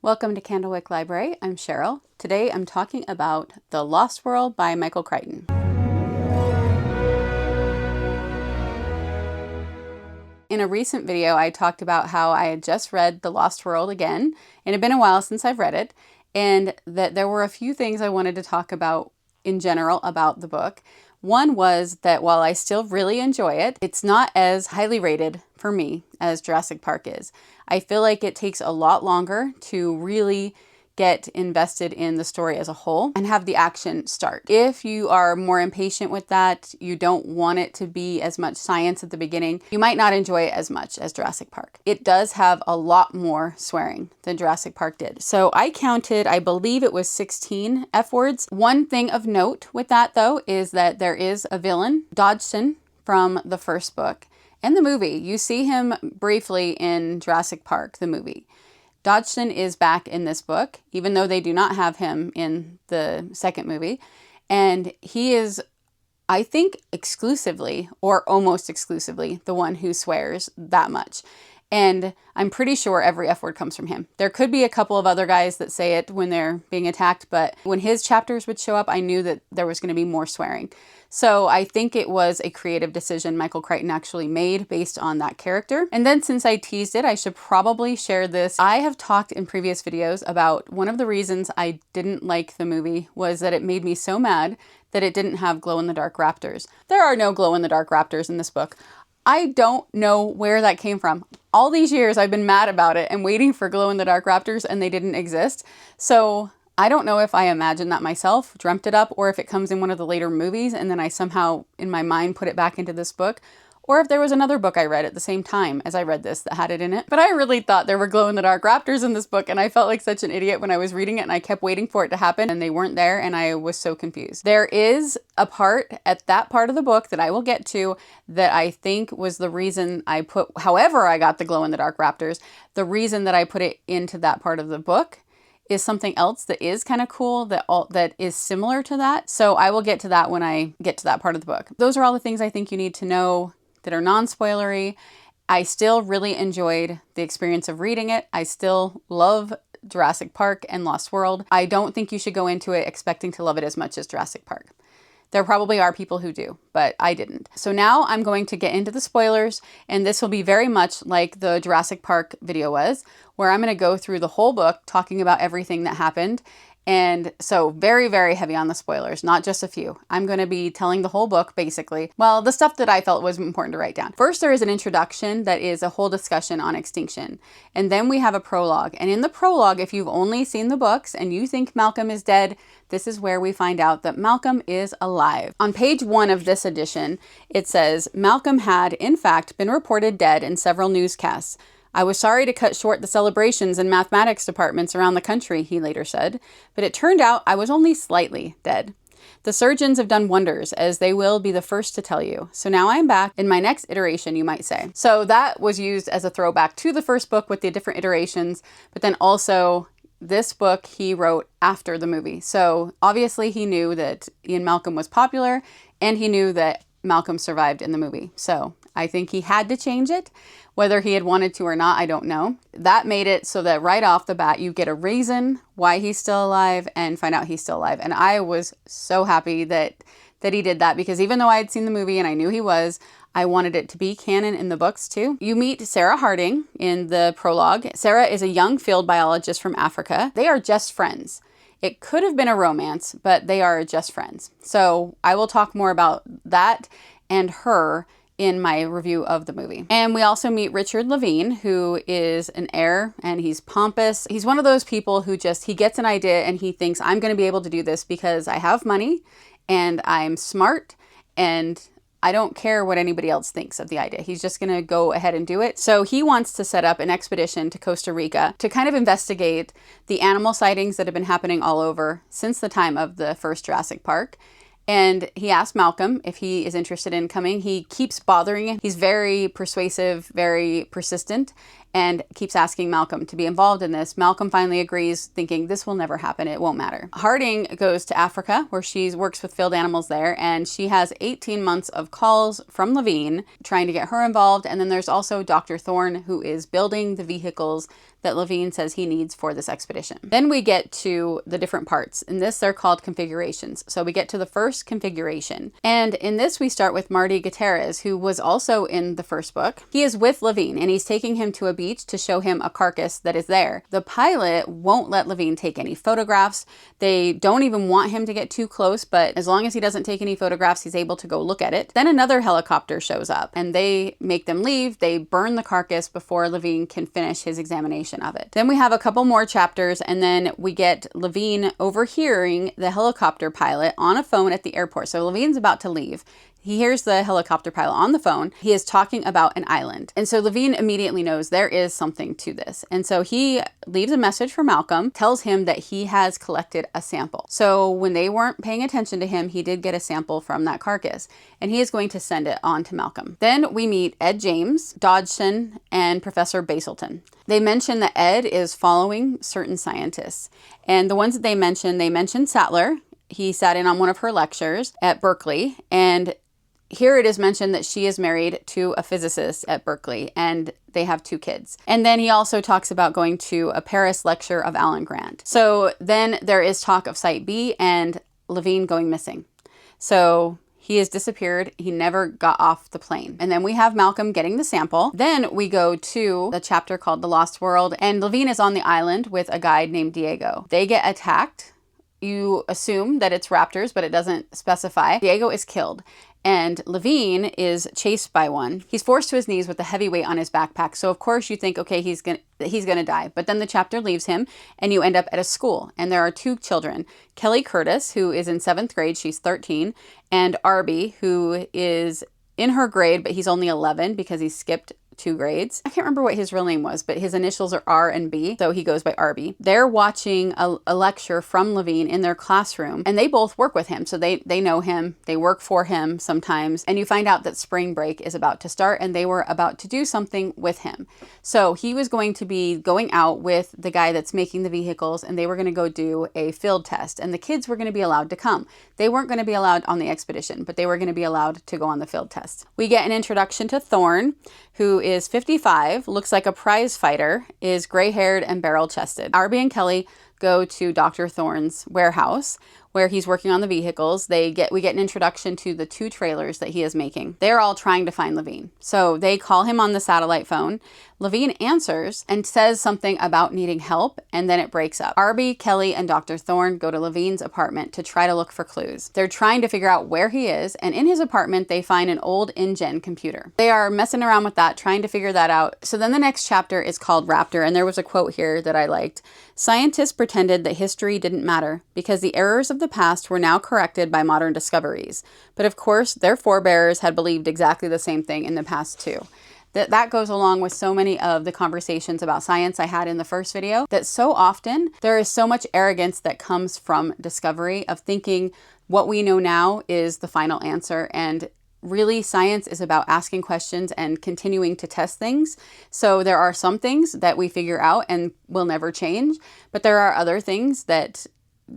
Welcome to Candlewick Library. I'm Cheryl. Today I'm talking about The Lost World by Michael Crichton. In a recent video, I talked about how I had just read The Lost World again. It had been a while since I've read it, and that there were a few things I wanted to talk about in general about the book. One was that while I still really enjoy it, it's not as highly rated for me as Jurassic Park is. I feel like it takes a lot longer to really get invested in the story as a whole and have the action start. If you are more impatient with that, you don't want it to be as much science at the beginning, you might not enjoy it as much as Jurassic Park. It does have a lot more swearing than Jurassic Park did. So I counted, I believe it was 16 F words. One thing of note with that though is that there is a villain, Dodgson, from the first book. In the movie, you see him briefly in Jurassic Park, the movie. Dodgson is back in this book, even though they do not have him in the second movie. And he is, I think, exclusively, or almost exclusively, the one who swears that much. And I'm pretty sure every F word comes from him. There could be a couple of other guys that say it when they're being attacked, but when his chapters would show up, I knew that there was going to be more swearing. So I think it was a creative decision Michael Crichton actually made based on that character. And then since I teased it, I should probably share this. I have talked in previous videos about one of the reasons I didn't like the movie was that it made me so mad that it didn't have glow-in-the-dark raptors. There are no glow-in-the-dark raptors in this book. I don't know where that came from. All these years I've been mad about it and waiting for glow-in-the-dark raptors and they didn't exist. So I don't know if I imagined that myself, dreamt it up, or if it comes in one of the later movies and then I somehow in my mind put it back into this book, or if there was another book I read at the same time as I read this that had it in it. But I really thought there were glow-in-the-dark raptors in this book and I felt like such an idiot when I was reading it and I kept waiting for it to happen and they weren't there and I was so confused. There is a part at that part of the book that I will get to that I think was the reason I put, however I got the glow-in-the-dark raptors, the reason that I put it into that part of the book is something else that is kind of cool that is similar to that. So I will get to that when I get to that part of the book. Those are all the things I think you need to know that are non-spoilery. I still really enjoyed the experience of reading it. I still love Jurassic Park and Lost World. I don't think you should go into it expecting to love it as much as Jurassic Park. There probably are people who do, but I didn't. So now I'm going to get into the spoilers, and this will be very much like the Jurassic Park video was, where I'm going to go through the whole book talking about everything that happened. And so very, very heavy on the spoilers, not just a few. I'm going to be telling the whole book, basically. Well, the stuff that I felt was important to write down. First, there is an introduction that is a whole discussion on extinction. And then we have a prologue. And in the prologue, if you've only seen the books and you think Malcolm is dead, this is where we find out that Malcolm is alive. On page 1 of this edition, it says, Malcolm had, in fact, been reported dead in several newscasts. I was sorry to cut short the celebrations in mathematics departments around the country, he later said, but it turned out I was only slightly dead. The surgeons have done wonders, as they will be the first to tell you. So now I'm back in my next iteration, you might say. So that was used as a throwback to the first book with the different iterations, but then also this book he wrote after the movie. So obviously he knew that Ian Malcolm was popular and he knew that Malcolm survived in the movie. So I think he had to change it. Whether he had wanted to or not, I don't know. That made it so that right off the bat, you get a reason why he's still alive and find out he's still alive. And I was so happy that he did that, because even though I had seen the movie and I knew he was, I wanted it to be canon in the books too. You meet Sarah Harding in the prologue. Sarah is a young field biologist from Africa. They are just friends. It could have been a romance, but they are just friends. So I will talk more about that and her in my review of the movie. And we also meet Richard Levine, who is an heir and he's pompous. He's one of those people who he gets an idea and he thinks, I'm going to be able to do this because I have money and I'm smart and I don't care what anybody else thinks of the idea. He's just going to go ahead and do it. So he wants to set up an expedition to Costa Rica to kind of investigate the animal sightings that have been happening all over since the time of the first Jurassic Park. And he asked Malcolm if he is interested in coming. He keeps bothering him. He's very persuasive, very persistent. and keeps asking Malcolm to be involved in this. Malcolm finally agrees, thinking this will never happen. It won't matter. Harding goes to Africa, where she works with field animals there, and she has 18 months of calls from Levine trying to get her involved. And then there's also Dr. Thorne, who is building the vehicles that Levine says he needs for this expedition. Then we get to the different parts. In this, they're called configurations. So we get to the first configuration. And in this, we start with Marty Gutierrez, who was also in the first book. He is with Levine, and he's taking him to a beach to show him a carcass that is there. The pilot won't let Levine take any photographs. They don't even want him to get too close, but as long as he doesn't take any photographs, he's able to go look at it. Then another helicopter shows up, and they make them leave. They burn the carcass before Levine can finish his examination of it. Then we have a couple more chapters, and then we get Levine overhearing the helicopter pilot on a phone at the airport. So Levine's about to leave. He hears the helicopter pilot on the phone. He is talking about an island. And so Levine immediately knows there is something to this. And so he leaves a message for Malcolm, tells him that he has collected a sample. So when they weren't paying attention to him, he did get a sample from that carcass, and he is going to send it on to Malcolm. Then we meet Ed James, Dodgson, and Professor Basilton. They mention that Ed is following certain scientists. And the ones that they mention Sattler. He sat in on one of her lectures at Berkeley, and here it is mentioned that she is married to a physicist at Berkeley, and they have 2 kids. And then he also talks about going to a Paris lecture of Alan Grant. So then there is talk of Site B and Levine going missing. So he has disappeared. He never got off the plane. And then we have Malcolm getting the sample. Then we go to a chapter called The Lost World, and Levine is on the island with a guide named Diego. They get attacked. You assume that it's raptors, but it doesn't specify. Diego is killed, and Levine is chased by one. He's forced to his knees with a heavy weight on his backpack. So of course you think, okay, he's gonna die. But then the chapter leaves him, and you end up at a school, and there are 2 children. Kelly Curtis, who is in 7th grade, she's 13, and Arby, who is in her grade, but he's only 11 because he skipped 2 grades. I can't remember what his real name was, but his initials are R and B, so he goes by Arby. They're watching a lecture from Levine in their classroom, and they both work with him, so they know him, they work for him sometimes, and you find out that spring break is about to start, and they were about to do something with him. So he was going to be going out with the guy that's making the vehicles, and they were going to go do a field test, and the kids were going to be allowed to come. They weren't going to be allowed on the expedition, but they were going to be allowed to go on the field test. We get an introduction to Thorne, who is 55, looks like a prize fighter, is gray-haired and barrel-chested. Arby and Kelly go to Dr. Thorne's warehouse, where he's working on the vehicles. We get an introduction to the 2 trailers that he is making. They're all trying to find Levine. So they call him on the satellite phone. Levine answers and says something about needing help, and then it breaks up. Arby, Kelly, and Dr. Thorne go to Levine's apartment to try to look for clues. They're trying to figure out where he is, and in his apartment, they find an old InGen computer. They are messing around with that, trying to figure that out. So then the next chapter is called Raptor, and there was a quote here that I liked. Scientists pretended that history didn't matter because the errors of the past were now corrected by modern discoveries. But of course, their forebears had believed exactly the same thing in the past too. That goes along with so many of the conversations about science I had in the first video, that so often there is so much arrogance that comes from discovery, of thinking what we know now is the final answer. And really, science is about asking questions and continuing to test things. So there are some things that we figure out and will never change, but there are other things that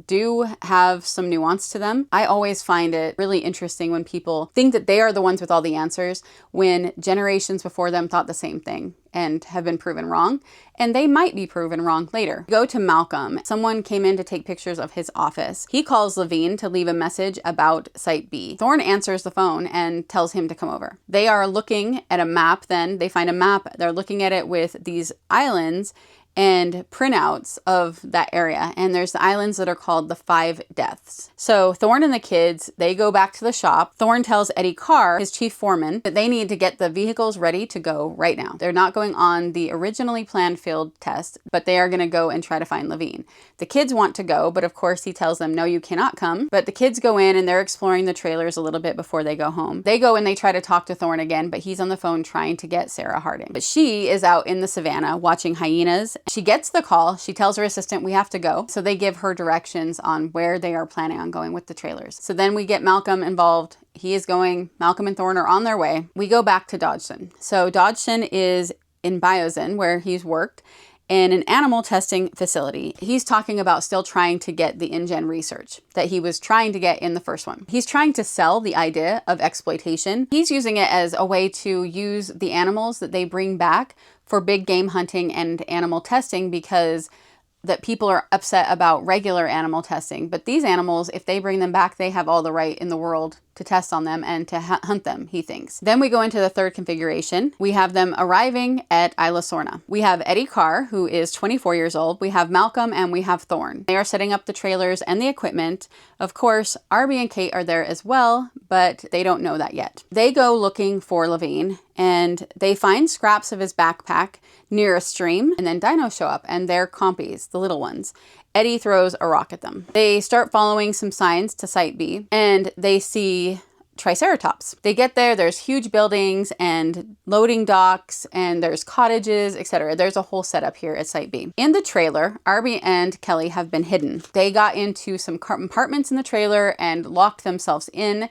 do have some nuance to them. I always find it really interesting when people think that they are the ones with all the answers, when generations before them thought the same thing and have been proven wrong, and they might be proven wrong later. Go to Malcolm. Someone came in to take pictures of his office. He calls Levine to leave a message about Site B. Thorne answers the phone and tells him to come over. They are looking at a map then. They find a map. They're looking at it with these islands and printouts of that area. And there's the islands that are called the 5 Deaths. So Thorne and the kids, they go back to the shop. Thorne tells Eddie Carr, his chief foreman, that they need to get the vehicles ready to go right now. They're not going on the originally planned field test, but they are going to go and try to find Levine. The kids want to go, but of course he tells them, no, you cannot come. But the kids go in and they're exploring the trailers a little bit before they go home. They go and they try to talk to Thorne again, but he's on the phone trying to get Sarah Harding. But she is out in the savannah watching hyenas. She gets the call. She tells her assistant, we have to go. So they give her directions on where they are planning on going with the trailers. So then we get Malcolm involved. He is going, Malcolm and Thorne are on their way. We go back to Dodgson. So Dodgson is in Biozen, where he's worked in an animal testing facility. He's talking about still trying to get the InGen research that he was trying to get in the first one. He's trying to sell the idea of exploitation. He's using it as a way to use the animals that they bring back for big game hunting and animal testing, because that people are upset about regular animal testing. But these animals, if they bring them back, they have all the right in the world to test on them and to hunt them, he thinks. Then we go into the third configuration. We have them arriving at Isla Sorna. We have Eddie Carr, who is 24 years old. We have Malcolm and we have Thorn. They are setting up the trailers and the equipment. Of course, Arby and Kate are there as well, but they don't know that yet. They go looking for Levine and they find scraps of his backpack near a stream, and then dinos show up and they're compies, the little ones. Eddie throws a rock at them. They start following some signs to Site B, and they see Triceratops. They get there, there's huge buildings and loading docks, and there's cottages, etc. There's a whole setup here at Site B. In the trailer, Arby and Kelly have been hidden. They got into some compartments in the trailer and locked themselves in.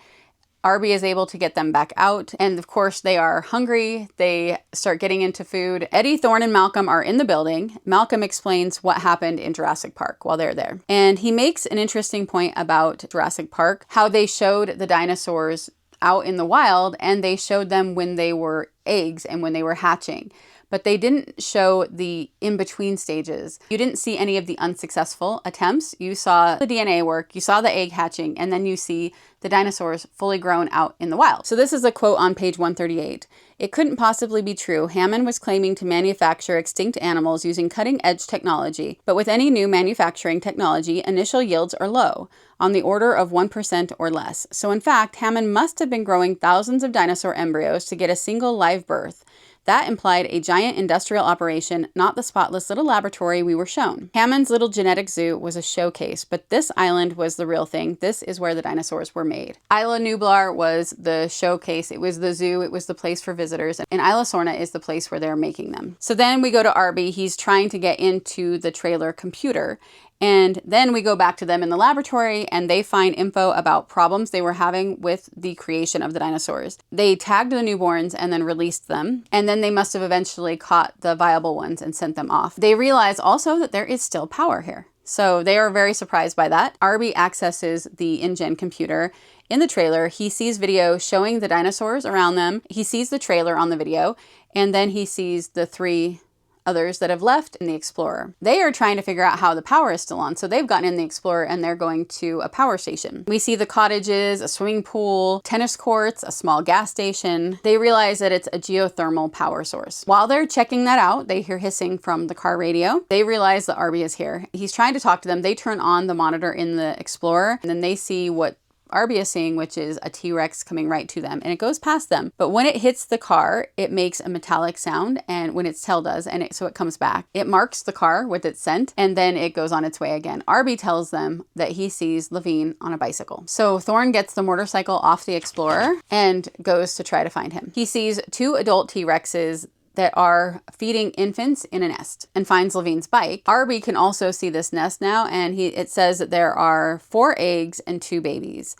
Arby is able to get them back out, and of course they are hungry. They start getting into food. Eddie, Thorn, and Malcolm are in the building. Malcolm explains what happened in Jurassic Park while they're there. And he makes an interesting point about Jurassic Park, how they showed the dinosaurs out in the wild, and they showed them when they were eggs and when they were hatching. But they didn't show the in-between stages. You didn't see any of the unsuccessful attempts. You saw the DNA work, you saw the egg hatching, and then you see the dinosaurs fully grown out in the wild. So this is a quote on page 138. "It couldn't possibly be true. Hammond was claiming to manufacture extinct animals using cutting-edge technology, but with any new manufacturing technology, initial yields are low, on the order of 1% or less. So in fact, Hammond must have been growing thousands of dinosaur embryos to get a single live birth. That implied a giant industrial operation, not the spotless little laboratory we were shown. Hammond's little genetic zoo was a showcase, but this island was the real thing. This is where the dinosaurs were made." Isla Nublar was the showcase. It was the zoo. It was the place for visitors. And Isla Sorna is the place where they're making them. So then we go to Arby. He's trying to get into the trailer computer. And then we go back to them in the laboratory and they find info about problems they were having with the creation of the dinosaurs. They tagged the newborns and then released them. And then they must have eventually caught the viable ones and sent them off. They realize also that there is still power here. So they are very surprised by that. Arby accesses the InGen computer in the trailer. He sees video showing the dinosaurs around them. He sees the trailer on the video, and then he sees the three others that have left in the Explorer. They are trying to figure out how the power is still on. So they've gotten in the Explorer and they're going to a power station. We see the cottages, a swimming pool, tennis courts, a small gas station. They realize that it's a geothermal power source. While they're checking that out, they hear hissing from the car radio. They realize that Arby is here. He's trying to talk to them. They turn on the monitor in the Explorer and then they see what Arby is seeing, which is a T-Rex coming right to them, and it goes past them. But when it hits the car, it makes a metallic sound, and when its tail does, so it comes back. It marks the car with its scent, and then it goes on its way again. Arby tells them that he sees Levine on a bicycle. So Thorn gets the motorcycle off the Explorer and goes to try to find him. He sees two adult T-Rexes that are feeding infants in a nest and finds Levine's bike. Arby can also see this nest now, and it says that there are 4 eggs and 2 babies.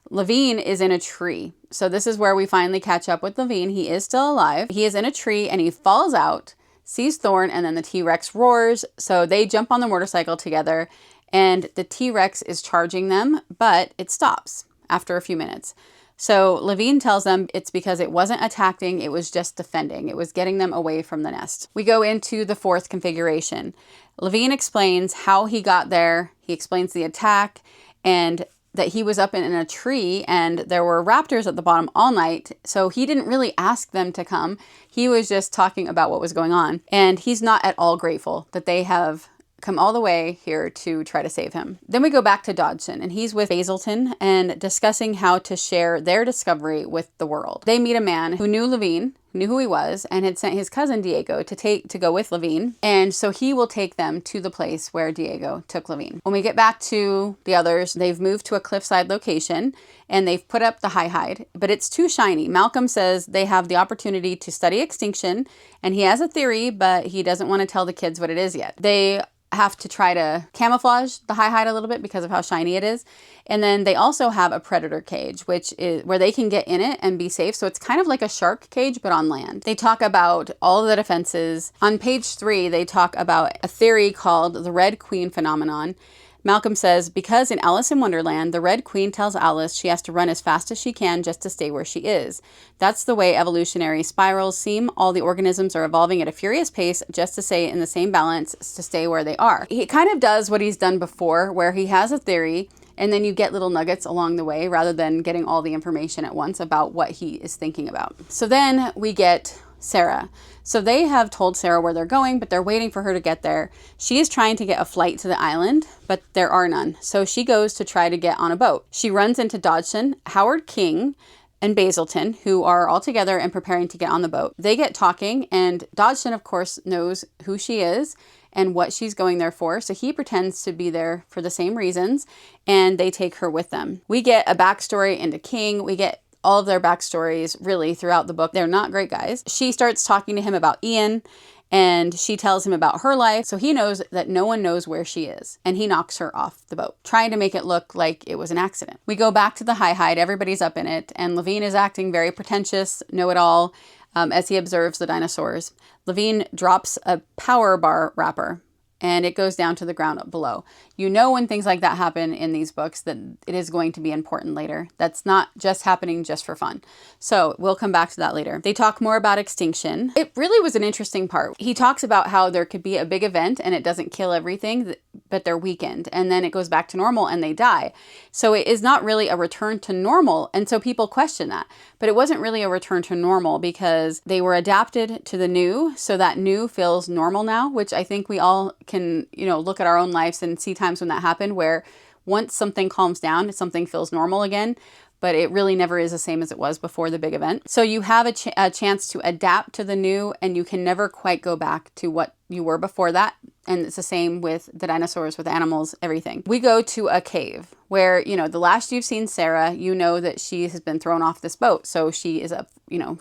Levine is in a tree. So this is where we finally catch up with Levine. He is still alive. He is in a tree and he falls out, sees Thorn, and then the T-Rex roars. So they jump on the motorcycle together and the T-Rex is charging them, but it stops after a few minutes. So Levine tells them it's because it wasn't attacking, it was just defending. It was getting them away from the nest. We go into the 4th configuration. Levine explains how he got there. He explains the attack and that he was up in a tree and there were raptors at the bottom all night. So he didn't really ask them to come. He was just talking about what was going on. And he's not at all grateful that they have come all the way here to try to save him. Then we go back to Dodgson and he's with Hazelton and discussing how to share their discovery with the world. They meet a man who knew Levine, knew who he was, and had sent his cousin Diego to go with Levine. And so he will take them to the place where Diego took Levine. When we get back to the others, they've moved to a cliffside location and they've put up the high hide, but it's too shiny. Malcolm says they have the opportunity to study extinction and he has a theory, but he doesn't want to tell the kids what it is yet. They have to try to camouflage the high hide a little bit because of how shiny it is. And then they also have a predator cage, which is where they can get in it and be safe. So it's kind of like a shark cage, but on land. They talk about all of the defenses. On page 3, they talk about a theory called the Red Queen phenomenon. Malcolm says, because in Alice in Wonderland, the Red Queen tells Alice she has to run as fast as she can just to stay where she is. That's the way evolutionary spirals seem. All the organisms are evolving at a furious pace just to stay in the same balance, to stay where they are. He kind of does what he's done before, where he has a theory, and then you get little nuggets along the way rather than getting all the information at once about what he is thinking about. So then we get Sarah. So they have told Sarah where they're going, but they're waiting for her to get there. She is trying to get a flight to the island, but there are none. So she goes to try to get on a boat. She runs into Dodgson, Howard King, and Basilton, who are all together and preparing to get on the boat. They get talking, and Dodgson, of course, knows who she is and what she's going there for. So he pretends to be there for the same reasons, and they take her with them. We get a backstory into King. We get all of their backstories really throughout the book. They're not great guys. She starts talking to him about Ian, and she tells him about her life. So he knows that no one knows where she is, and he knocks her off the boat, trying to make it look like it was an accident. We go back to the high hide. Everybody's up in it, and Levine is acting very pretentious, know-it-all, as he observes the dinosaurs. Levine drops a power bar wrapper, and it goes down to the ground below. You know, when things like that happen in these books, that it is going to be important later. That's not just happening just for fun. So we'll come back to that later. They talk more about extinction. It really was an interesting part. He talks about how there could be a big event and it doesn't kill everything, but they're weakened, and then it goes back to normal and they die. So it is not really a return to normal. And so people question that, but it wasn't really a return to normal because they were adapted to the new. So that new feels normal now, which I think we all can, look at our own lives and see times when that happened, where once something calms down, something feels normal again, but it really never is the same as it was before the big event. So you have a chance to adapt to the new, and you can never quite go back to what you were before that. And it's the same with the dinosaurs, with animals, everything. We go to a cave where, the last you've seen Sarah, you know that she has been thrown off this boat. So she is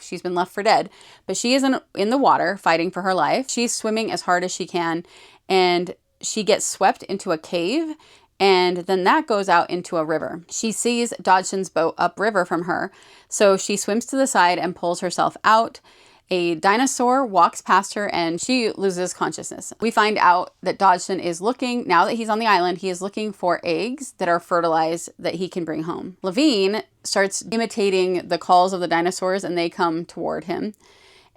she's been left for dead, but she is in the water fighting for her life. She's swimming as hard as she can, and she gets swept into a cave, and then that goes out into a river. She sees Dodgson's boat upriver from her, so she swims to the side and pulls herself out. A dinosaur walks past her and she loses consciousness. We find out that Dodgson is looking, now that he's on the island, he is looking for eggs that are fertilized that he can bring home. Levine starts imitating the calls of the dinosaurs and they come toward him.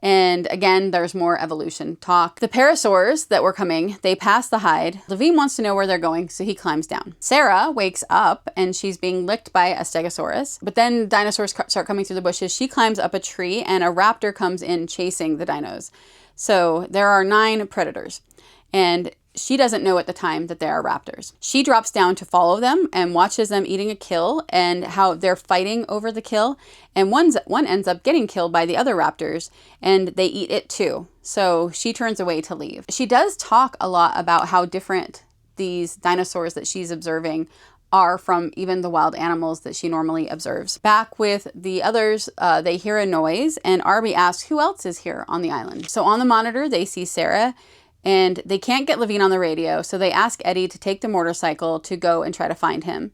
And again, there's more evolution talk. The parasaurs that were coming, they pass the hide. Levine wants to know where they're going, so he climbs down. Sarah wakes up and she's being licked by a stegosaurus. But then dinosaurs start coming through the bushes. She climbs up a tree and a raptor comes in chasing the dinos. So there are 9 predators. And she doesn't know at the time that they are raptors. She drops down to follow them and watches them eating a kill and how they're fighting over the kill. And one ends up getting killed by the other raptors and they eat it too. So she turns away to leave. She does talk a lot about how different these dinosaurs that she's observing are from even the wild animals that she normally observes. Back with the others, they hear a noise and Arby asks who else is here on the island. So on the monitor, they see Sarah, and they can't get Levine on the radio, so they ask Eddie to take the motorcycle to go and try to find him.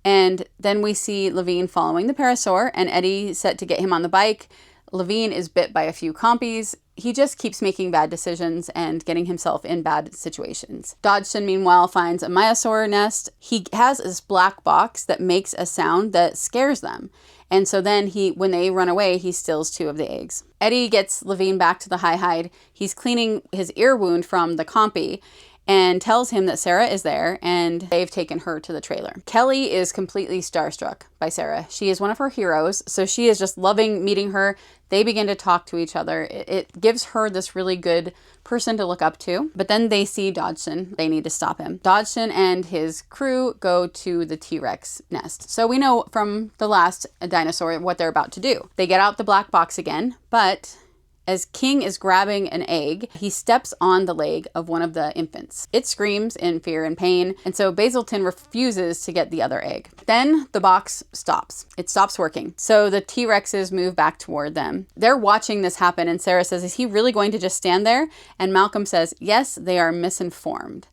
And then we see Levine following the parasaur, and Eddie set to get him on the bike. Levine is bit by a few compies. He just keeps making bad decisions and getting himself in bad situations. Dodgson, meanwhile, finds a myosaur nest. He has this black box that makes a sound that scares them. And so then when they run away, he steals 2 of the eggs. Eddie gets Levine back to the high hide. He's cleaning his ear wound from the compy and tells him that Sarah is there and they've taken her to the trailer. Kelly is completely starstruck by Sarah. She is one of her heroes, so she is just loving meeting her. They begin to talk to each other. It gives her this really good person to look up to. But then they see Dodgson. They need to stop him. Dodgson and his crew go to the T-Rex nest. So we know from the last dinosaur what they're about to do. They get out the black box again, but as King is grabbing an egg, he steps on the leg of one of the infants. It screams in fear and pain, and so Basilton refuses to get the other egg. Then the box stops. It stops working. So the T-Rexes move back toward them. They're watching this happen, and Sarah says, is he really going to just stand there? And Malcolm says, yes, they are misinformed.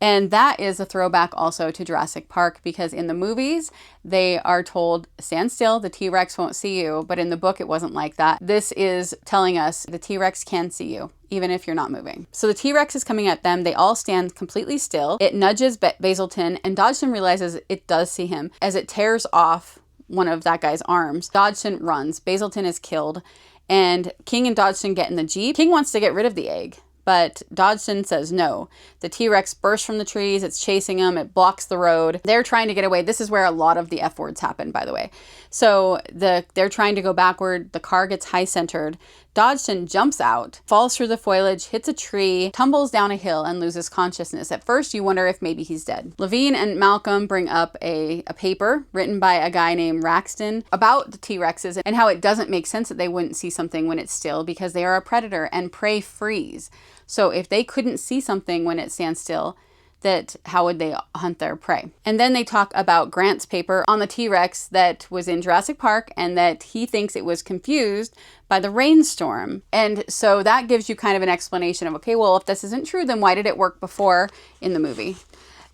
And that is a throwback also to Jurassic Park, because in the movies, they are told, stand still, the T-Rex won't see you. But in the book, it wasn't like that. This is telling us the T-Rex can see you, even if you're not moving. So the T-Rex is coming at them. They all stand completely still. It nudges Basilton, and Dodgson realizes it does see him. As it tears off one of that guy's arms, Dodgson runs. Basilton is killed, and King and Dodgson get in the Jeep. King wants to get rid of the egg, but Dodgson says no. The T-Rex bursts from the trees. It's chasing them. It blocks the road. They're trying to get away. This is where a lot of the F words happen, by the way. So they're trying to go backward. The car gets high-centered. Dodgson jumps out, falls through the foliage, hits a tree, tumbles down a hill, and loses consciousness. At first, you wonder if maybe he's dead. Levine and Malcolm bring up a paper written by a guy named Raxton about the T-Rexes and how it doesn't make sense that they wouldn't see something when it's still, because they are a predator and prey freeze. So if they couldn't see something when it stands still, that how would they hunt their prey? And then they talk about Grant's paper on the T-Rex that was in Jurassic Park, and that he thinks it was confused by the rainstorm. And so that gives you kind of an explanation of, okay, well, if this isn't true, then why did it work before in the movie?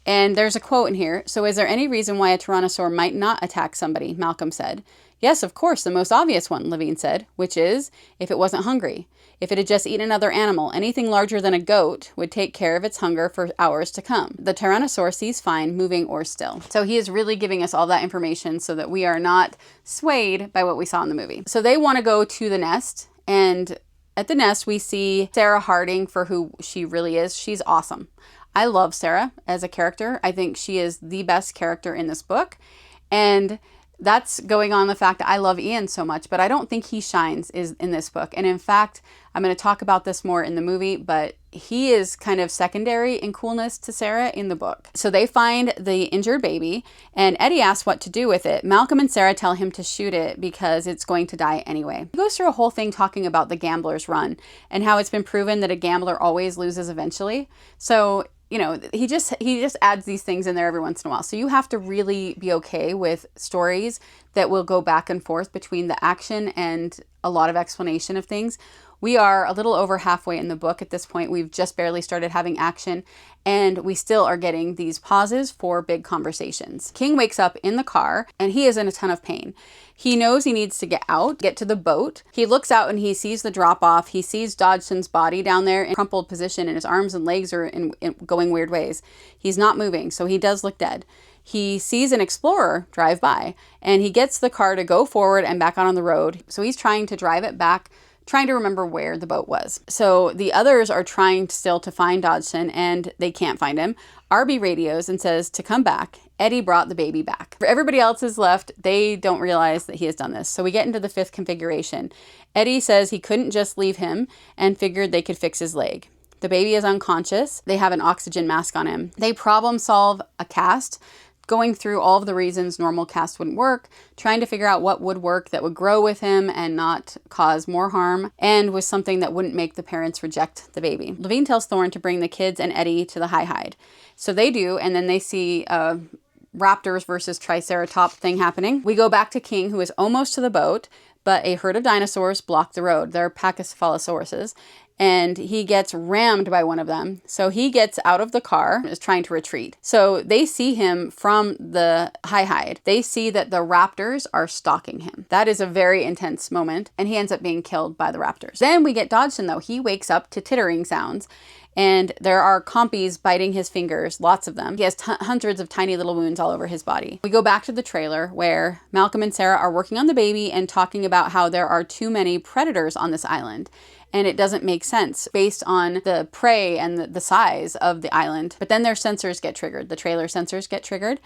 And there's a quote in here. So is there any reason why a tyrannosaur might not attack somebody? Malcolm said. Yes, of course, the most obvious one, Levine said, which is if it wasn't hungry. If it had just eaten another animal, anything larger than a goat would take care of its hunger for hours to come. The tyrannosaur sees fine, moving or still. So he is really giving us all that information so that we are not swayed by what we saw in the movie. So they want to go to the nest, and at the nest we see Sarah Harding for who she really is. She's awesome. I love Sarah as a character. I think she is the best character in this book. And that's going on the fact that I love Ian so much, but I don't think he shines in this book. And in fact, I'm going to talk about this more in the movie, but he is kind of secondary in coolness to Sarah in the book. So they find the injured baby, and Eddie asks what to do with it. Malcolm and Sarah tell him to shoot it because it's going to die anyway. He goes through a whole thing talking about the gambler's run and how it's been proven that a gambler always loses eventually. So you know, he just adds these things in there every once in a while. So you have to really be okay with stories that will go back and forth between the action and a lot of explanation of things. We are a little over halfway in the book at this point. We've just barely started having action, and we still are getting these pauses for big conversations. King wakes up in the car, and he is in a ton of pain. He knows he needs to get out, get to the boat. He looks out and he sees the drop off. He sees Dodgson's body down there in a crumpled position, and his arms and legs are going weird ways. He's not moving, so he does look dead. He sees an explorer drive by, and he gets the car to go forward and back out on the road. So he's trying to drive it back, trying to remember where the boat was. So the others are trying still to find Dodgson, and they can't find him. Arby radios and says to come back. Eddie brought the baby back. For everybody else is left, they don't realize that he has done this. So we get into the fifth configuration. Eddie says he couldn't just leave him and figured they could fix his leg. The baby is unconscious. They have an oxygen mask on him. They problem solve a cast, going through all of the reasons normal cast wouldn't work, trying to figure out what would work that would grow with him and not cause more harm, and was something that wouldn't make the parents reject the baby. Levine tells Thorne to bring the kids and Eddie to the hide. So they do, and then they see raptors versus triceratop thing happening. We go back to King, who is almost to the boat, but a herd of dinosaurs block the road. They're Pachycephalosauruses, and he gets rammed by one of them. So he gets out of the car, is trying to retreat. So they see him from the hide. They see that the raptors are stalking him. That is a very intense moment, and he ends up being killed by the raptors. Then we get Dodgson, though. He wakes up to tittering sounds, and there are compies biting his fingers, lots of them. He has hundreds of tiny little wounds all over his body. We go back to the trailer where Malcolm and Sarah are working on the baby and talking about how there are too many predators on this island. And it doesn't make sense based on the prey and the size of the island. But then their sensors get triggered. The trailer sensors get triggered,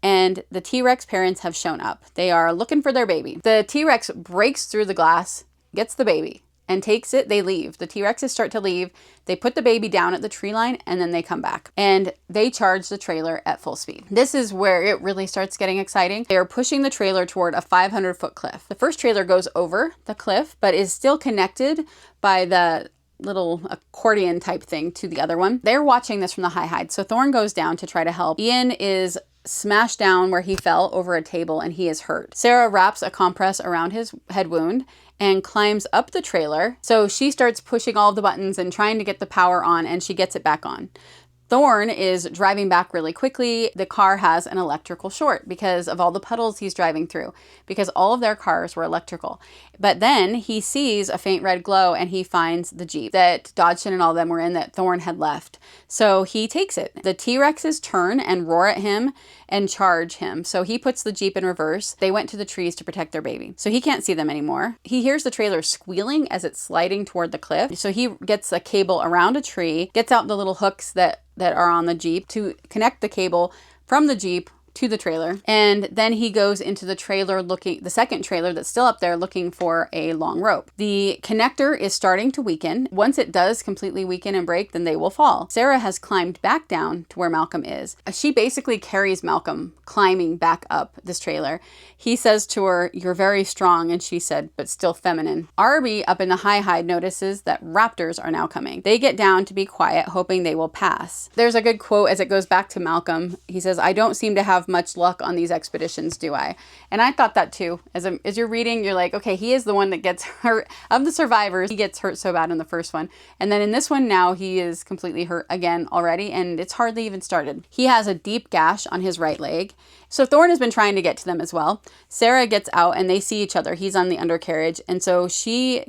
and the T-Rex parents have shown up. They are looking for their baby. The T-Rex breaks through the glass, gets the baby, and takes it. They leave. The T-Rexes start to leave. They put the baby down at the tree line, and then they come back. And they charge the trailer at full speed. This is where it really starts getting exciting. They are pushing the trailer toward a 500-foot cliff. The first trailer goes over the cliff, but is still connected by the little accordion type thing to the other one. They're watching this from the hide. So Thorne goes down to try to help. Ian is smashed down where he fell over a table, and he is hurt. Sarah wraps a compress around his head wound and climbs up the trailer. So she starts pushing all of the buttons and trying to get the power on, and she gets it back on. Thorn is driving back really quickly. The car has an electrical short because of all the puddles he's driving through, because all of their cars were electrical. But then he sees a faint red glow and he finds the Jeep that Dodgson and all of them were in that Thorn had left. So he takes it. The T-Rexes turn and roar at him and charge him. So he puts the Jeep in reverse. They went to the trees to protect their baby. So he can't see them anymore. He hears the trailer squealing as it's sliding toward the cliff. So he gets a cable around a tree, gets out the little hooks that are on the Jeep to connect the cable from the Jeep to the trailer. And then he goes into the trailer the second trailer that's still up there looking for a long rope. The connector is starting to weaken. Once it does completely weaken and break, then they will fall. Sarah has climbed back down to where Malcolm is. She basically carries Malcolm climbing back up this trailer. He says to her, "You're very strong," and she said, "but still feminine." Arby up in the high hide notices that raptors are now coming. They get down to be quiet, hoping they will pass. There's a good quote as it goes back to Malcolm. He says, "I don't seem to have much luck on these expeditions, do I?" And I thought that too. As you're reading, you're like, okay, he is the one that gets hurt. Of the survivors, he gets hurt so bad in the first one. And then in this one now, he is completely hurt again already, and it's hardly even started. He has a deep gash on his right leg. So Thorn has been trying to get to them as well. Sarah gets out and they see each other. He's on the undercarriage. And so she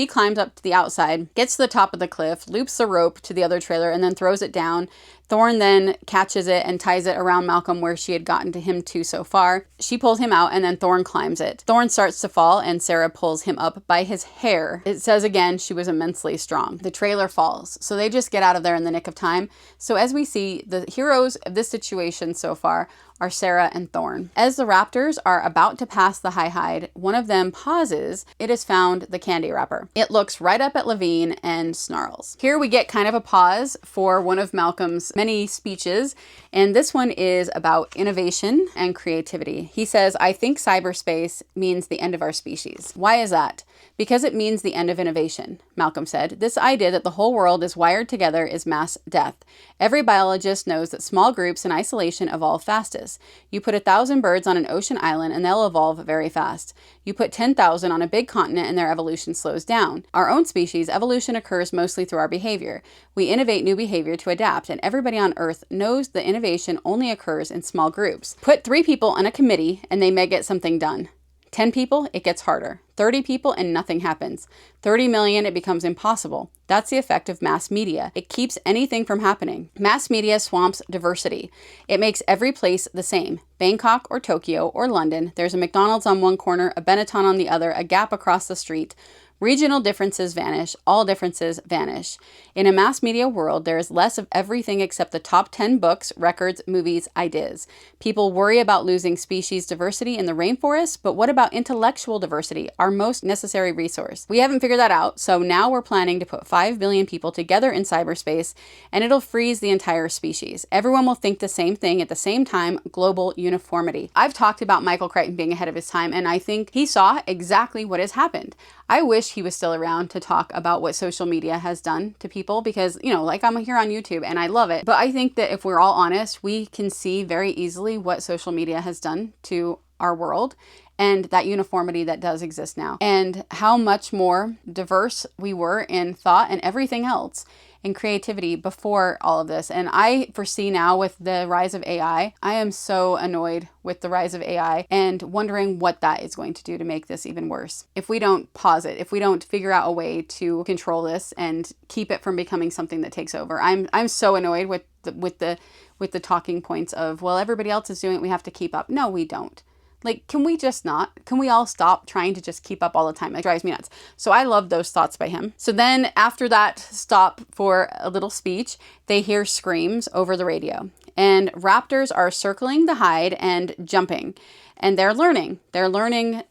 climbs up to the outside, gets to the top of the cliff, loops the rope to the other trailer, and then throws it down. Thorn then catches it and ties it around Malcolm where she had gotten to him to so far. She pulls him out and then Thorn climbs it. Thorn starts to fall and Sarah pulls him up by his hair. It says again, she was immensely strong. The trailer falls. So they just get out of there in the nick of time. So as we see, the heroes of this situation so far are Sarah and Thorn. As the raptors are about to pass the high hide, one of them pauses. It has found the candy wrapper. It looks right up at Levine and snarls. Here we get kind of a pause for one of Malcolm's many speeches, and this one is about innovation and creativity. He says, "I think cyberspace means the end of our species." Why is that? Because it means the end of innovation, Malcolm said. This idea that the whole world is wired together is mass death. Every biologist knows that small groups in isolation evolve fastest. You put 1,000 birds on an ocean island and they'll evolve very fast. You put 10,000 on a big continent and their evolution slows down. Our own species, evolution occurs mostly through our behavior. We innovate new behavior to adapt, and everybody on Earth knows that innovation only occurs in small groups. Put 3 people on a committee and they may get something done. 10 people, it gets harder. 30 people and nothing happens. 30 million, it becomes impossible. That's the effect of mass media. It keeps anything from happening. Mass media swamps diversity. It makes every place the same. Bangkok or Tokyo or London, there's a McDonald's on one corner, a Benetton on the other, a Gap across the street. Regional differences vanish. All differences vanish. In a mass media world, there is less of everything except the top 10 books, records, movies, ideas. People worry about losing species diversity in the rainforest, but what about intellectual diversity, our most necessary resource? We haven't figured that out, so now we're planning to put 5 billion people together in cyberspace, and it'll freeze the entire species. Everyone will think the same thing at the same time, global uniformity. I've talked about Michael Crichton being ahead of his time, and I think he saw exactly what has happened. I wish he was still around to talk about what social media has done to people because, like I'm here on YouTube and I love it. But I think that if we're all honest, we can see very easily what social media has done to our world and that uniformity that does exist now and how much more diverse we were in thought and everything else and creativity before all of this. And I foresee now with the rise of AI, I am so annoyed with the rise of AI and wondering what that is going to do to make this even worse. If we don't pause it, if we don't figure out a way to control this and keep it from becoming something that takes over. I'm so annoyed with the talking points of, well, everybody else is doing it, we have to keep up. No, we don't. Like, can we just not? Can we all stop trying to just keep up all the time? It drives me nuts. So I love those thoughts by him. So then after that stop for a little speech, they hear screams over the radio. And raptors are circling the hide and jumping. And they're learning. They're learning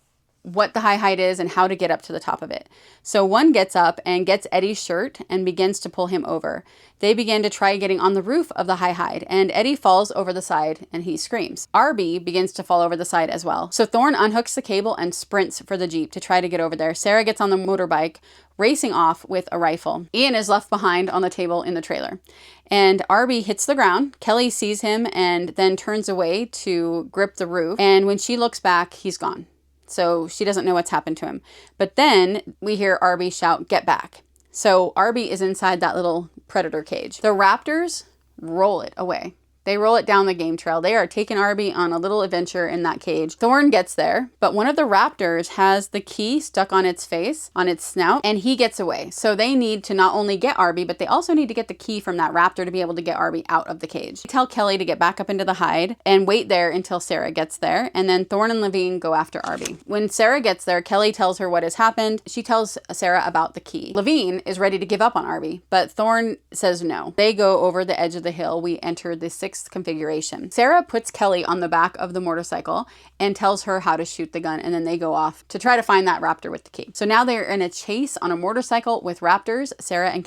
what the high hide is and how to get up to the top of it. So one gets up and gets Eddie's shirt and begins to pull him over. They begin to try getting on the roof of the high hide, and Eddie falls over the side and he screams. Arby begins to fall over the side as well. So Thorn unhooks the cable and sprints for the Jeep to try to get over there. Sarah gets on the motorbike, racing off with a rifle. Ian is left behind on the table in the trailer. And Arby hits the ground. Kelly sees him and then turns away to grip the roof. And when she looks back, he's gone. So she doesn't know what's happened to him. But then we hear Arby shout, "Get back." So Arby is inside that little predator cage. The raptors roll it away. They roll it down the game trail. They are taking Arby on a little adventure in that cage. Thorn gets there, but one of the raptors has the key stuck on its face, on its snout, and he gets away. So they need to not only get Arby, but they also need to get the key from that raptor to be able to get Arby out of the cage. They tell Kelly to get back up into the hide and wait there until Sarah gets there, and then Thorn and Levine go after Arby. When Sarah gets there, Kelly tells her what has happened. She tells Sarah about the key. Levine is ready to give up on Arby, but Thorn says no. They go over the edge of the hill. We enter the 6th configuration. Sarah puts Kelly on the back of the motorcycle and tells her how to shoot the gun, and then they go off to try to find that raptor with the key. So now they're in a chase on a motorcycle with raptors, Sarah and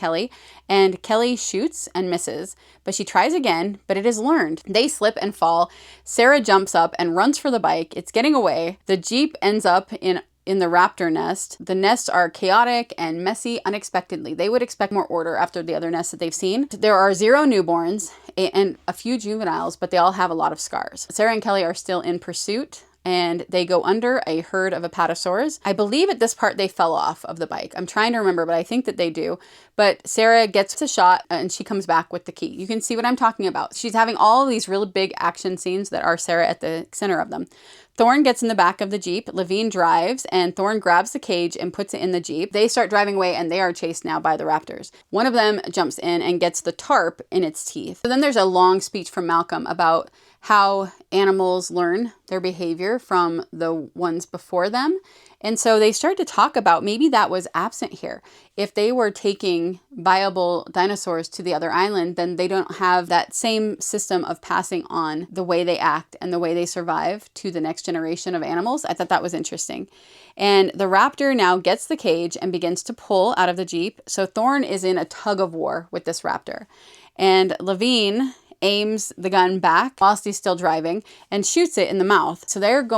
Kelly shoots and misses, but she tries again, but it is learned. They slip and fall. Sarah jumps up and runs for the bike. It's getting away. The Jeep ends up in the raptor nest. The nests are chaotic and messy unexpectedly. They would expect more order after the other nests that they've seen. There are 0 newborns and a few juveniles, but they all have a lot of scars. Sarah and Kelly are still in pursuit, and they go under a herd of apatosaurs. I believe at this part they fell off of the bike. I'm trying to remember, but I think that they do. But Sarah gets a shot and she comes back with the key. You can see what I'm talking about. She's having all of these really big action scenes that are Sarah at the center of them. Thorn gets in the back of the Jeep. Levine drives, and Thorn grabs the cage and puts it in the Jeep. They start driving away, and they are chased now by the raptors. One of them jumps in and gets the tarp in its teeth. So then there's a long speech from Malcolm about how animals learn their behavior from the ones before them. And so they start to talk about maybe that was absent here. If they were taking viable dinosaurs to the other island, then they don't have that same system of passing on the way they act and the way they survive to the next generation of animals. I thought that was interesting. And the raptor now gets the cage and begins to pull out of the Jeep. So Thorn is in a tug of war with this raptor. And Levine aims the gun back whilst he's still driving and shoots it in the mouth. So they're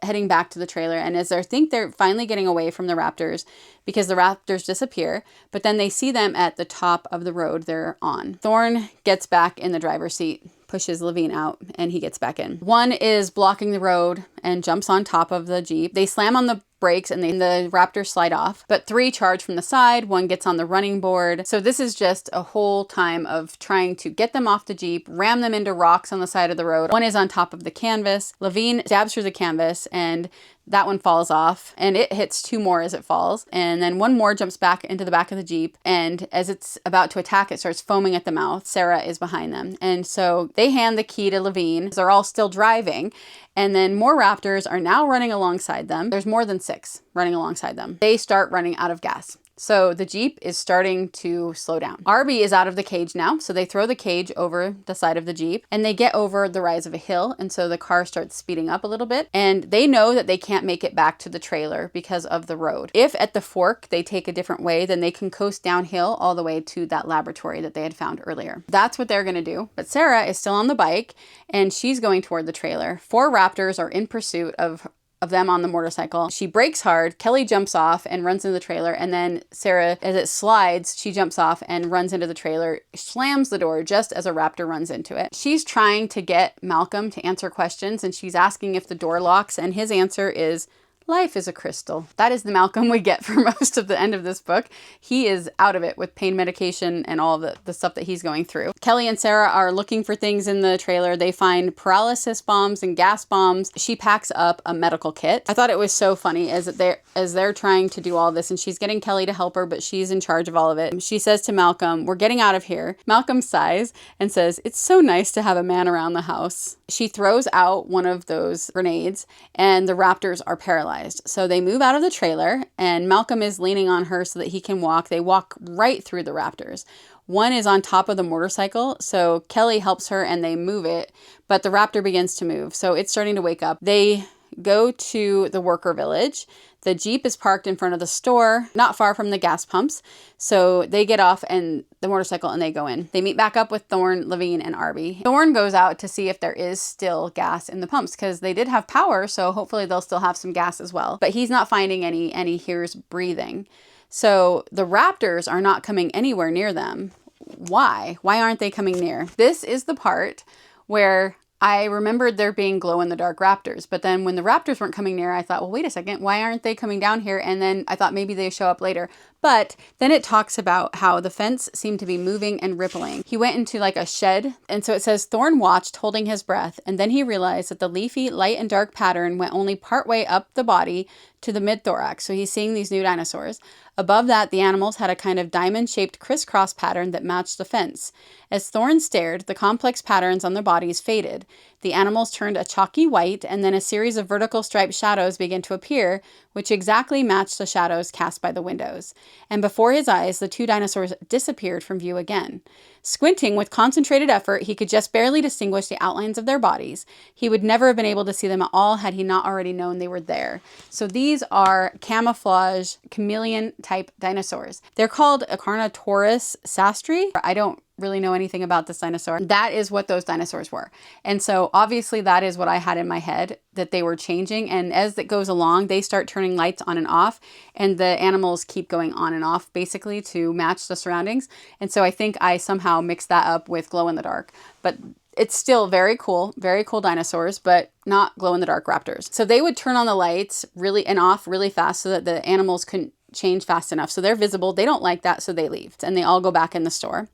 heading back to the trailer, and as they think they're finally getting away from the raptors because the raptors disappear, but then they see them at the top of the road they're on. Thorn gets back in the driver's seat, pushes Levine out, and he gets back in. One is blocking the road and jumps on top of the Jeep. They slam on the brakes and the raptors slide off, but 3 charge from the side. 1 gets on the running board. So this is just a whole time of trying to get them off the Jeep, ram them into rocks on the side of the road. 1 is on top of the canvas. Levine stabs through the canvas, and that one falls off, and it hits 2 more as it falls. And then 1 more jumps back into the back of the Jeep, and as it's about to attack, it starts foaming at the mouth. Sarah is behind them. And so they hand the key to Levine. They're all still driving. And then more raptors are now running alongside them. There's more than 6 running alongside them. They start running out of gas. So the Jeep is starting to slow down. Arby is out of the cage now, so they throw the cage over the side of the Jeep, and they get over the rise of a hill, and so the car starts speeding up a little bit, and they know that they can't make it back to the trailer because of the road. If at the fork they take a different way, then they can coast downhill all the way to that laboratory that they had found earlier. That's what they're gonna do. But Sarah is still on the bike, and she's going toward the trailer. 4 raptors are in pursuit of them on the motorcycle. She brakes hard. Kelly jumps off and runs into the trailer. And then Sarah, as it slides, she jumps off and runs into the trailer, slams the door just as a raptor runs into it. She's trying to get Malcolm to answer questions, and she's asking if the door locks, and his answer is, life is a crystal. That is the Malcolm we get for most of the end of this book. He is out of it with pain medication and all the stuff that he's going through. Kelly and Sarah are looking for things in the trailer. They find paralysis bombs and gas bombs. She packs up a medical kit. I thought it was so funny as they're trying to do all this, and she's getting Kelly to help her, but she's in charge of all of it. She says to Malcolm, "We're getting out of here." Malcolm sighs and says, "It's so nice to have a man around the house." She throws out one of those grenades, and the raptors are paralyzed. So they move out of the trailer, and Malcolm is leaning on her so that he can walk. They walk right through the raptors. 1 is on top of the motorcycle, so Kelly helps her and they move it, but the raptor begins to move, so it's starting to wake up. They go to the worker village. The Jeep is parked in front of the store, not far from the gas pumps. So they get off and the motorcycle and they go in. They meet back up with Thorn, Levine, and Arby. Thorn goes out to see if there is still gas in the pumps because they did have power, so hopefully they'll still have some gas as well. But he's not finding any, and he hears breathing. So the raptors are not coming anywhere near them. Why? Why aren't they coming near? This is the part where I remembered there being glow-in-the-dark raptors, but then when the raptors weren't coming near, I thought, well, wait a second, why aren't they coming down here? And then I thought maybe they show up later. But then it talks about how the fence seemed to be moving and rippling. He went into like a shed. And so it says, Thorne watched, holding his breath, and then he realized that the leafy light and dark pattern went only partway up the body to the mid-thorax. So he's seeing these new dinosaurs. Above that, the animals had a kind of diamond-shaped crisscross pattern that matched the fence. As Thorne stared, the complex patterns on their bodies faded. The animals turned a chalky white, and then a series of vertical striped shadows began to appear, which exactly matched the shadows cast by the windows. And before his eyes, the two dinosaurs disappeared from view again. Squinting with concentrated effort, he could just barely distinguish the outlines of their bodies. He would never have been able to see them at all had he not already known they were there. So these are camouflage chameleon-type dinosaurs. They're called Carnotaurus sastri. I don't really know anything about this dinosaur. That is what those dinosaurs were. And so obviously that is what I had in my head, that they were changing. And as it goes along, they start turning lights on and off, and the animals keep going on and off basically to match the surroundings. And so I think I somehow mixed that up with glow in the dark, but it's still very cool dinosaurs, but not glow in the dark raptors. So they would turn on the lights really and off really fast so that the animals couldn't change fast enough. So they're visible. They don't like that. So they leave and they all go back in the store.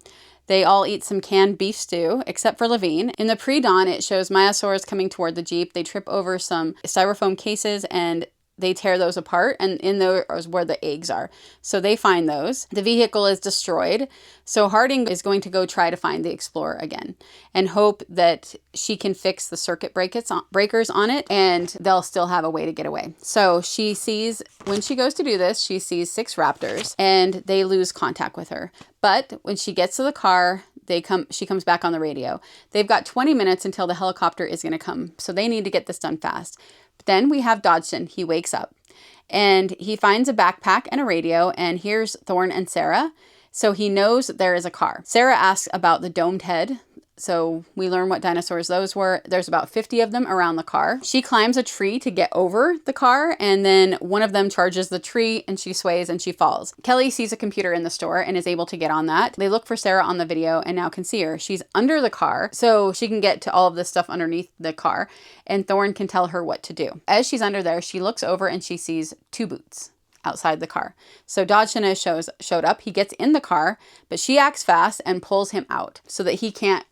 They all eat some canned beef stew, except for Levine. In the pre-dawn, it shows Maiasaurs coming toward the Jeep. They trip over some styrofoam cases and they tear those apart, and in those is where the eggs are. So they find those. The vehicle is destroyed. So Harding is going to go try to find the Explorer again and hope that she can fix the circuit breakers on it and they'll still have a way to get away. So she sees, when she goes to do this, she sees 6 raptors and they lose contact with her. But when she gets to the car, she comes back on the radio. They've got 20 minutes until the helicopter is going to come. So they need to get this done fast. But then we have Dodgson. He wakes up and he finds a backpack and a radio and hears Thorne and Sarah. So he knows that there is a car. Sarah asks about the domed head. So we learn what dinosaurs those were. There's about 50 of them around the car. She climbs a tree to get over the car, and then one of them charges the tree and she sways and she falls. Kelly sees a computer in the store and is able to get on that. They look for Sarah on the video and now can see her. She's under the car, so she can get to all of this stuff underneath the car, and Thorne can tell her what to do. As she's under there, she looks over and she sees 2 boots outside the car. So Dodgson has showed up. He gets in the car, but she acts fast and pulls him out so that he can't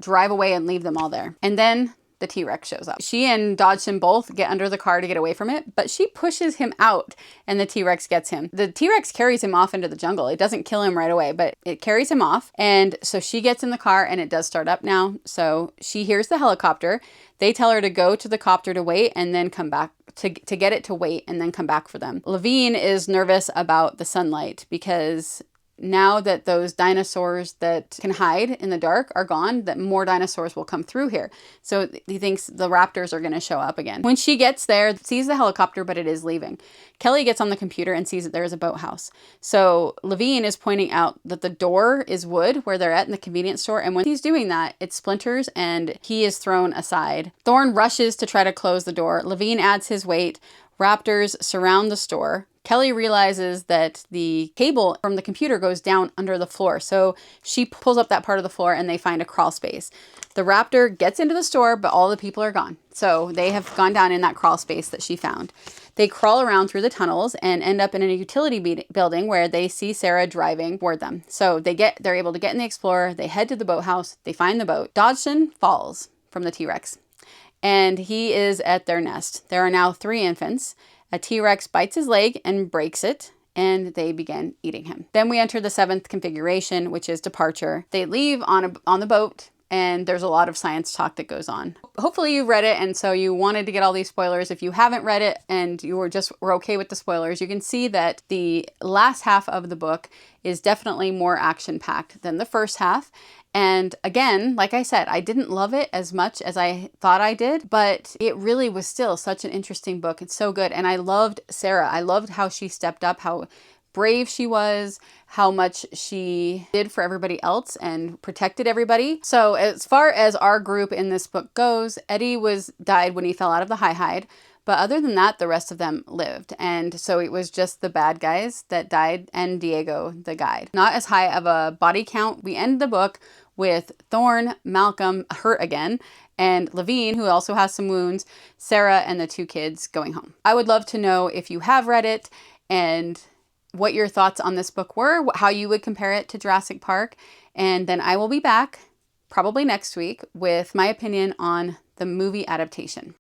drive away and leave them all there. And then the T-Rex shows up. She and Dodgson both get under the car to get away from it, but she pushes him out and the T-Rex gets him. The T-Rex carries him off into the jungle. It doesn't kill him right away, but it carries him off. And so she gets in the car and it does start up now. So she hears the helicopter. They tell her to go to the copter to wait and then come back to get it to wait and then come back for them. Levine is nervous about the sunlight because now that those dinosaurs that can hide in the dark are gone, that more dinosaurs will come through here. So he thinks the raptors are going to show up again. When she gets there, sees the helicopter, but it is leaving. Kelly gets on the computer and sees that there is a boathouse. So Levine is pointing out that the door is wood where they're at in the convenience store. And when he's doing that, it splinters and he is thrown aside. Thorne rushes to try to close the door. Levine adds his weight. Raptors surround the store. Kelly realizes that the cable from the computer goes down under the floor. So she pulls up that part of the floor and they find a crawl space. The raptor gets into the store, but all the people are gone. So they have gone down in that crawl space that she found. They crawl around through the tunnels and end up in a utility building where they see Sarah driving toward them. So they're able to get in the Explorer. They head to the boathouse. They find the boat. Dodgson falls from the T-Rex and he is at their nest. There are now 3 infants. A T-Rex bites his leg and breaks it, and they begin eating him. Then we enter the 7th configuration, which is departure. They leave on the boat, and there's a lot of science talk that goes on. Hopefully you read it, and so you wanted to get all these spoilers. If you haven't read it and you were okay with the spoilers, you can see that the last half of the book is definitely more action-packed than the first half. And again, like I said, I didn't love it as much as I thought I did, but it really was still such an interesting book. It's so good. And I loved Sarah. I loved how she stepped up, how brave she was, how much she did for everybody else and protected everybody. So as far as our group in this book goes, Eddie died when he fell out of the high-hide. But other than that, the rest of them lived. And so it was just the bad guys that died and Diego, the guide. Not as high of a body count. We end the book with Thorne, Malcolm hurt again, and Levine, who also has some wounds, Sarah and the 2 kids going home. I would love to know if you have read it and what your thoughts on this book were, how you would compare it to Jurassic Park. And then I will be back probably next week with my opinion on the movie adaptation.